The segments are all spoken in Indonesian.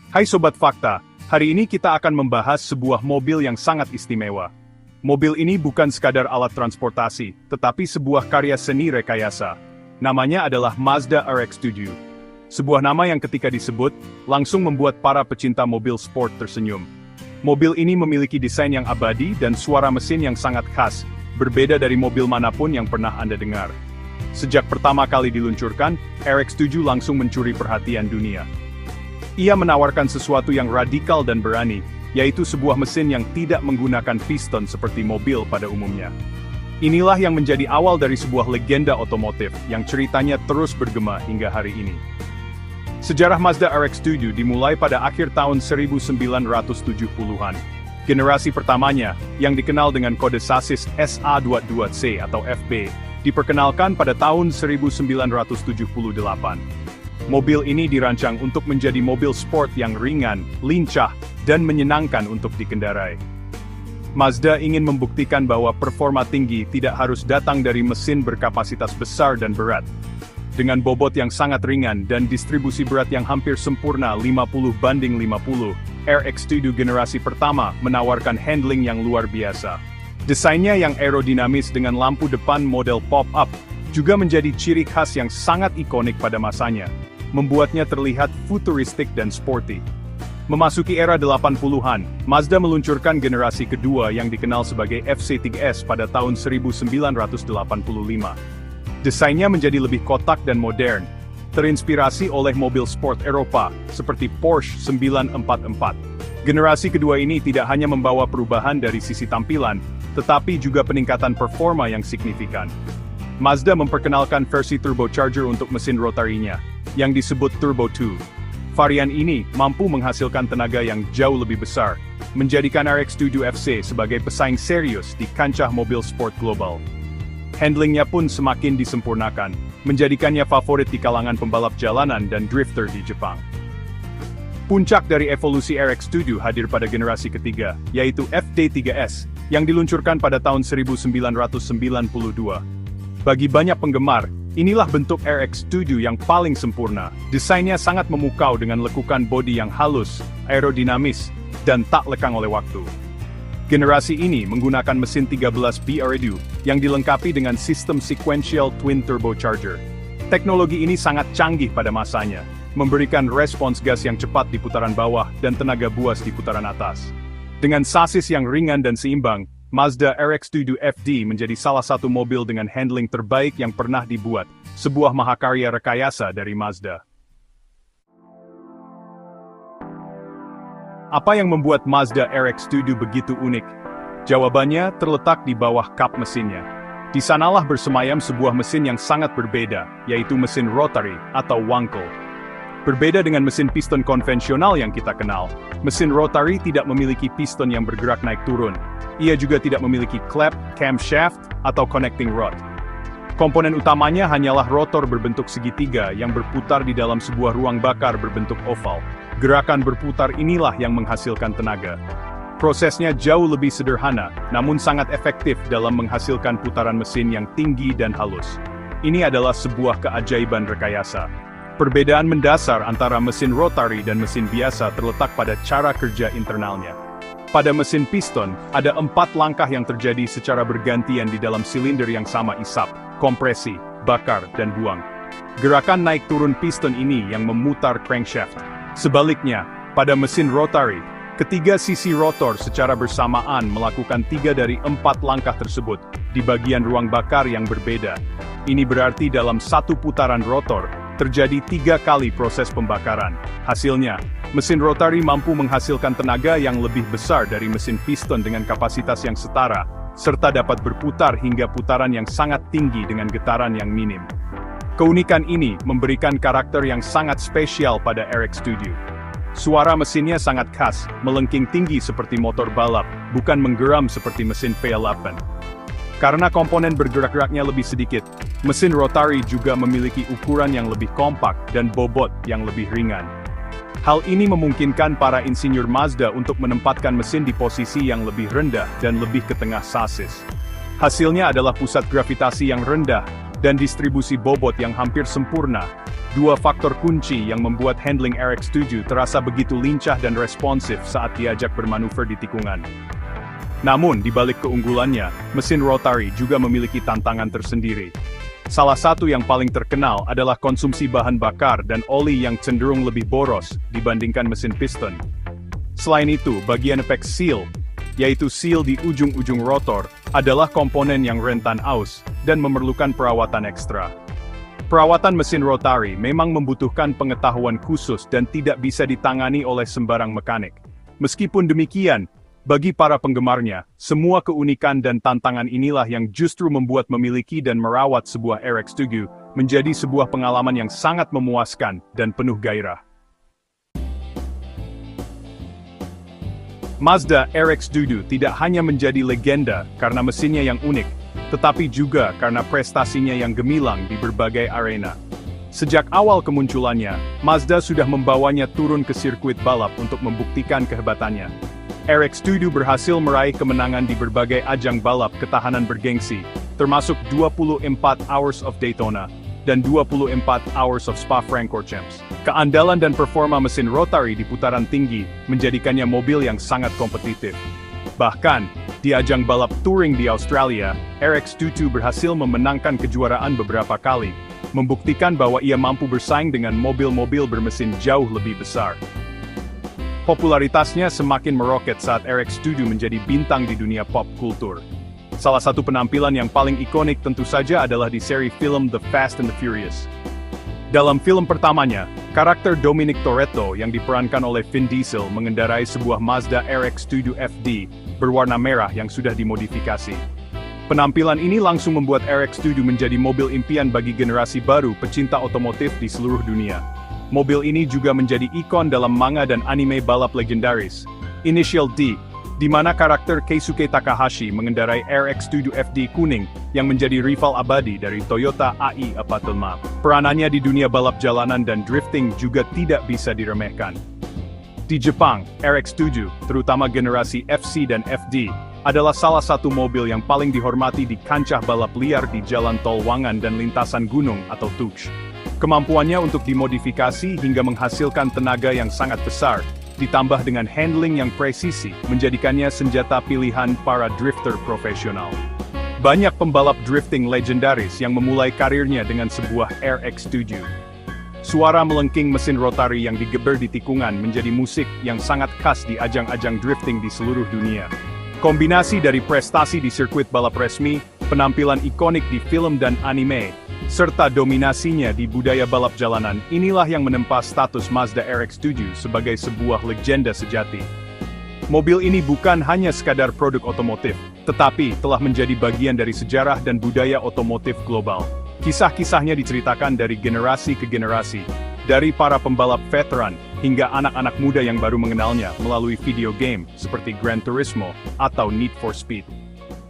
Hai Sobat Fakta, hari ini kita akan membahas sebuah mobil yang sangat istimewa. Mobil ini bukan sekadar alat transportasi, tetapi sebuah karya seni rekayasa. Namanya adalah Mazda RX-7. Sebuah nama yang ketika disebut, langsung membuat para pecinta mobil sport tersenyum. Mobil ini memiliki desain yang abadi dan suara mesin yang sangat khas, berbeda dari mobil manapun yang pernah Anda dengar. Sejak pertama kali diluncurkan, RX-7 langsung mencuri perhatian dunia. Ia menawarkan sesuatu yang radikal dan berani, yaitu sebuah mesin yang tidak menggunakan piston seperti mobil pada umumnya. Inilah yang menjadi awal dari sebuah legenda otomotif yang ceritanya terus bergema hingga hari ini. Sejarah Mazda RX-7 dimulai pada akhir tahun 1970-an. Generasi pertamanya, yang dikenal dengan kode sasis SA22C atau FB, diperkenalkan pada tahun 1978. Mobil ini dirancang untuk menjadi mobil sport yang ringan, lincah, dan menyenangkan untuk dikendarai. Mazda ingin membuktikan bahwa performa tinggi tidak harus datang dari mesin berkapasitas besar dan berat. Dengan bobot yang sangat ringan dan distribusi berat yang hampir sempurna 50/50, RX-7 generasi pertama menawarkan handling yang luar biasa. Desainnya yang aerodinamis dengan lampu depan model pop-up juga menjadi ciri khas yang sangat ikonik pada masanya, membuatnya terlihat futuristik dan sporty. Memasuki era 80-an, Mazda meluncurkan generasi kedua yang dikenal sebagai FC3S pada tahun 1985. Desainnya menjadi lebih kotak dan modern, terinspirasi oleh mobil sport Eropa, seperti Porsche 944. Generasi kedua ini tidak hanya membawa perubahan dari sisi tampilan, tetapi juga peningkatan performa yang signifikan. Mazda memperkenalkan versi turbocharger untuk mesin rotarinya, yang disebut Turbo 2. Varian ini mampu menghasilkan tenaga yang jauh lebih besar, menjadikan RX-7 FC sebagai pesaing serius di kancah mobil sport global. Handlingnya pun semakin disempurnakan, menjadikannya favorit di kalangan pembalap jalanan dan drifter di Jepang. Puncak dari evolusi RX-7 hadir pada generasi ketiga, yaitu FD3S, yang diluncurkan pada tahun 1992. Bagi banyak penggemar, inilah bentuk RX-7 yang paling sempurna. Desainnya sangat memukau dengan lekukan bodi yang halus, aerodinamis, dan tak lekang oleh waktu. Generasi ini menggunakan mesin 13 BREDU yang dilengkapi dengan sistem sequential twin turbocharger. Teknologi ini sangat canggih pada masanya, memberikan respons gas yang cepat di putaran bawah dan tenaga buas di putaran atas. Dengan sasis yang ringan dan seimbang, Mazda RX-7 FD menjadi salah satu mobil dengan handling terbaik yang pernah dibuat, sebuah mahakarya rekayasa dari Mazda. Apa yang membuat Mazda RX-7 begitu unik? Jawabannya terletak di bawah kap mesinnya. Di sanalah bersemayam sebuah mesin yang sangat berbeda, yaitu mesin rotary atau wangkel. Berbeda dengan mesin piston konvensional yang kita kenal, mesin rotary tidak memiliki piston yang bergerak naik turun. Ia juga tidak memiliki klep, camshaft, atau connecting rod. Komponen utamanya hanyalah rotor berbentuk segitiga yang berputar di dalam sebuah ruang bakar berbentuk oval. Gerakan berputar inilah yang menghasilkan tenaga. Prosesnya jauh lebih sederhana, namun sangat efektif dalam menghasilkan putaran mesin yang tinggi dan halus. Ini adalah sebuah keajaiban rekayasa. Perbedaan mendasar antara mesin rotary dan mesin biasa terletak pada cara kerja internalnya. Pada mesin piston, ada 4 langkah yang terjadi secara bergantian di dalam silinder yang sama isap, kompresi, bakar, dan buang. Gerakan naik turun piston ini yang memutar crankshaft. Sebaliknya, pada mesin rotary, ketiga sisi rotor secara bersamaan melakukan 3 dari 4 langkah tersebut di bagian ruang bakar yang berbeda. Ini berarti dalam satu putaran rotor, terjadi 3 kali proses pembakaran. Hasilnya, mesin rotary mampu menghasilkan tenaga yang lebih besar dari mesin piston dengan kapasitas yang setara, serta dapat berputar hingga putaran yang sangat tinggi dengan getaran yang minim. Keunikan ini memberikan karakter yang sangat spesial pada RX-7. Suara mesinnya sangat khas, melengking tinggi seperti motor balap, bukan menggeram seperti mesin V8. Karena komponen bergerak-geraknya lebih sedikit, mesin rotary juga memiliki ukuran yang lebih kompak dan bobot yang lebih ringan. Hal ini memungkinkan para insinyur Mazda untuk menempatkan mesin di posisi yang lebih rendah dan lebih ke tengah sasis. Hasilnya adalah pusat gravitasi yang rendah dan distribusi bobot yang hampir sempurna, dua faktor kunci yang membuat handling RX-7 terasa begitu lincah dan responsif saat diajak bermanuver di tikungan. Namun, di balik keunggulannya, mesin rotary juga memiliki tantangan tersendiri. Salah satu yang paling terkenal adalah konsumsi bahan bakar dan oli yang cenderung lebih boros dibandingkan mesin piston. Selain itu, bagian apex seal, yaitu seal di ujung-ujung rotor, adalah komponen yang rentan aus dan memerlukan perawatan ekstra. Perawatan mesin rotary memang membutuhkan pengetahuan khusus dan tidak bisa ditangani oleh sembarang mekanik. Meskipun demikian, bagi para penggemarnya, semua keunikan dan tantangan inilah yang justru membuat memiliki dan merawat sebuah RX-7 menjadi sebuah pengalaman yang sangat memuaskan dan penuh gairah. Mazda RX-7 tidak hanya menjadi legenda karena mesinnya yang unik, tetapi juga karena prestasinya yang gemilang di berbagai arena. Sejak awal kemunculannya, Mazda sudah membawanya turun ke sirkuit balap untuk membuktikan kehebatannya. RX-7 berhasil meraih kemenangan di berbagai ajang balap ketahanan bergengsi, termasuk 24 Hours of Daytona dan 24 Hours of Spa-Francorchamps. Keandalan dan performa mesin rotary di putaran tinggi menjadikannya mobil yang sangat kompetitif. Bahkan, di ajang balap touring di Australia, RX-7 berhasil memenangkan kejuaraan beberapa kali, membuktikan bahwa ia mampu bersaing dengan mobil-mobil bermesin jauh lebih besar. Popularitasnya semakin meroket saat RX-7 menjadi bintang di dunia pop kultur. Salah satu penampilan yang paling ikonik tentu saja adalah di seri film The Fast and the Furious. Dalam film pertamanya, karakter Dominic Toretto yang diperankan oleh Vin Diesel mengendarai sebuah Mazda RX-7 FD berwarna merah yang sudah dimodifikasi. Penampilan ini langsung membuat RX-7 menjadi mobil impian bagi generasi baru pecinta otomotif di seluruh dunia. Mobil ini juga menjadi ikon dalam manga dan anime balap legendaris, Initial D, di mana karakter Keisuke Takahashi mengendarai RX-7 FD kuning yang menjadi rival abadi dari Toyota AI45. Peranannya di dunia balap jalanan dan drifting juga tidak bisa diremehkan. Di Jepang, RX-7, terutama generasi FC dan FD, adalah salah satu mobil yang paling dihormati di kancah balap liar di jalan tol Wangan dan lintasan gunung atau TUX. Kemampuannya untuk dimodifikasi hingga menghasilkan tenaga yang sangat besar, ditambah dengan handling yang presisi, menjadikannya senjata pilihan para drifter profesional. Banyak pembalap drifting legendaris yang memulai karirnya dengan sebuah RX-7. Suara melengking mesin rotary yang digeber di tikungan menjadi musik yang sangat khas di ajang-ajang drifting di seluruh dunia. Kombinasi dari prestasi di sirkuit balap resmi, penampilan ikonik di film dan anime, serta dominasinya di budaya balap jalanan, inilah yang menempa status Mazda RX-7 sebagai sebuah legenda sejati. Mobil ini bukan hanya sekadar produk otomotif, tetapi telah menjadi bagian dari sejarah dan budaya otomotif global. Kisah-kisahnya diceritakan dari generasi ke generasi, dari para pembalap veteran, hingga anak-anak muda yang baru mengenalnya melalui video game seperti Gran Turismo atau Need for Speed.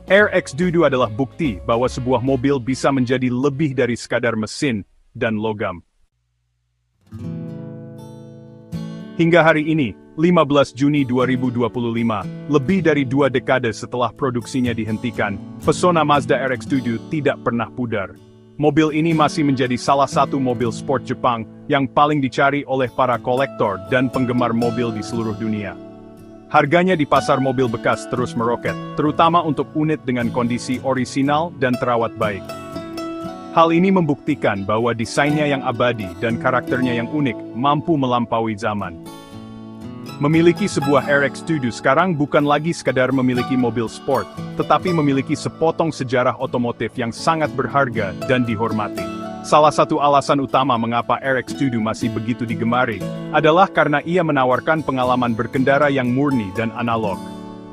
RX-7 adalah bukti bahwa sebuah mobil bisa menjadi lebih dari sekadar mesin dan logam. Hingga hari ini, 15 Juni 2025, lebih dari 2 dekade setelah produksinya dihentikan, pesona Mazda RX-7 tidak pernah pudar. Mobil ini masih menjadi salah satu mobil sport Jepang yang paling dicari oleh para kolektor dan penggemar mobil di seluruh dunia. Harganya di pasar mobil bekas terus meroket, terutama untuk unit dengan kondisi orisinal dan terawat baik. Hal ini membuktikan bahwa desainnya yang abadi dan karakternya yang unik mampu melampaui zaman. Memiliki sebuah RX-7 sekarang bukan lagi sekadar memiliki mobil sport, tetapi memiliki sepotong sejarah otomotif yang sangat berharga dan dihormati. Salah satu alasan utama mengapa RX-7 masih begitu digemari, adalah karena ia menawarkan pengalaman berkendara yang murni dan analog.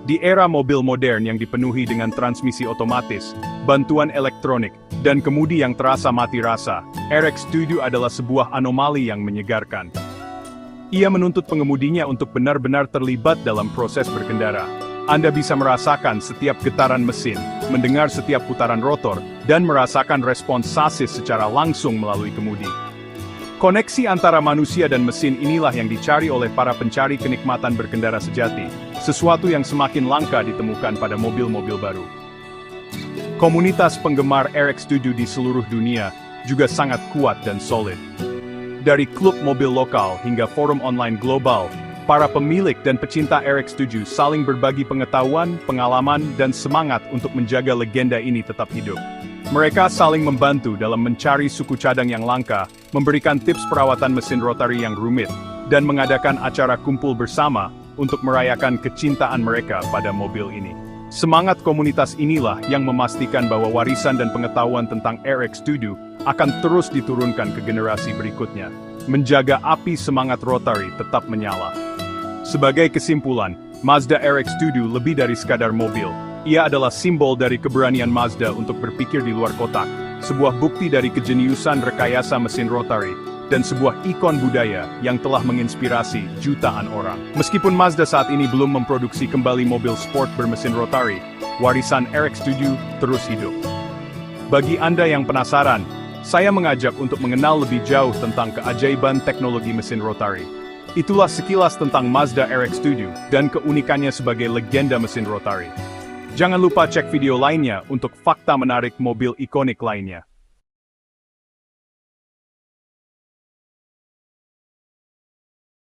Di era mobil modern yang dipenuhi dengan transmisi otomatis, bantuan elektronik, dan kemudi yang terasa mati rasa, RX-7 adalah sebuah anomali yang menyegarkan. Ia menuntut pengemudinya untuk benar-benar terlibat dalam proses berkendara. Anda bisa merasakan setiap getaran mesin, mendengar setiap putaran rotor, dan merasakan respons sasis secara langsung melalui kemudi. Koneksi antara manusia dan mesin inilah yang dicari oleh para pencari kenikmatan berkendara sejati, sesuatu yang semakin langka ditemukan pada mobil-mobil baru. Komunitas penggemar RX-7 di seluruh dunia juga sangat kuat dan solid. Dari klub mobil lokal hingga forum online global, para pemilik dan pecinta RX-7 saling berbagi pengetahuan, pengalaman, dan semangat untuk menjaga legenda ini tetap hidup. Mereka saling membantu dalam mencari suku cadang yang langka, memberikan tips perawatan mesin rotari yang rumit, dan mengadakan acara kumpul bersama untuk merayakan kecintaan mereka pada mobil ini. Semangat komunitas inilah yang memastikan bahwa warisan dan pengetahuan tentang RX-7 akan terus diturunkan ke generasi berikutnya, menjaga api semangat rotari tetap menyala. Sebagai kesimpulan, Mazda RX-7 lebih dari sekadar mobil. Ia adalah simbol dari keberanian Mazda untuk berpikir di luar kotak, sebuah bukti dari kejeniusan rekayasa mesin rotari, dan sebuah ikon budaya yang telah menginspirasi jutaan orang. Meskipun Mazda saat ini belum memproduksi kembali mobil sport bermesin rotari, warisan RX-7 terus hidup. Bagi Anda yang penasaran, saya mengajak untuk mengenal lebih jauh tentang keajaiban teknologi mesin rotari. Itulah sekilas tentang Mazda RX-7 dan keunikannya sebagai legenda mesin rotari. Jangan lupa cek video lainnya untuk fakta menarik mobil ikonik lainnya.